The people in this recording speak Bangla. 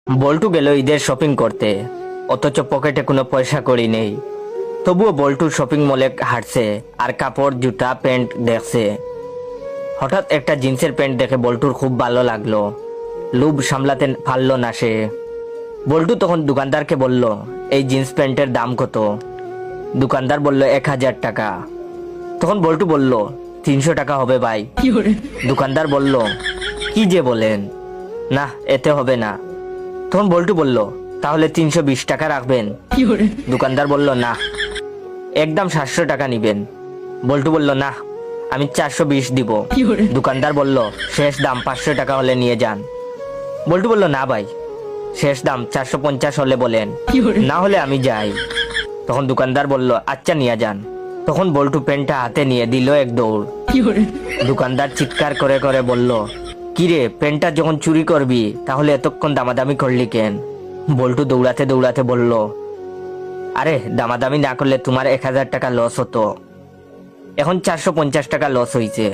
বল্টু গেল ঈদের শপিং করতে, অথচ পকেটে কোনো পয়সা কড়ি নেই। তবুও বল্টু শপিং মলে হাঁটছে আর কাপড় জুতা প্যান্ট দেখছে। হঠাৎ একটা জিন্সের প্যান্ট দেখে বল্টুর খুব ভালো লাগলো। লোভ সামলাতে পারলো না সে। বল্টু তখন দোকানদারকে বলল, এই জিন্স প্যান্টের দাম কত? দোকানদার বলল 1000 টাকা। তখন বল্টু বলল, 300 টাকা হবে ভাই। দোকানদার বলল, কি যে বলেন, না এতে হবে না। তখন বল্টু বলল, তাহলে 320 টাকা রাখবেন? দোকানদার বলল, না, একদম 700 টাকা নিবেন। বল্টু বলল, না, আমি 420 দিব। দোকানদার বলল, শেষ দাম 500 টাকা হলে নিয়ে যান। বল্টু বলল, না ভাই, শেষ দাম 450 হলে বলেন, না হলে আমি যাই। তখন দোকানদার বলল, আচ্ছা নিয়ে যান। তখন বল্টু প্যান্টটা হাতে নিয়ে দিল এক দৌড়। দোকানদার চিৎকার করে করে বলল, কিরে, প্যান্টটা যখন চুরি করবি তাহলে এতক্ষণ দামাদামি করলি কেন? বল্টু দৌড়াতে দৌড়াতে বলল, আরে দামাদামি না করলে তোমার 1000 টাকা লস হতো, এখন 450 টাকা লস হয়েছে।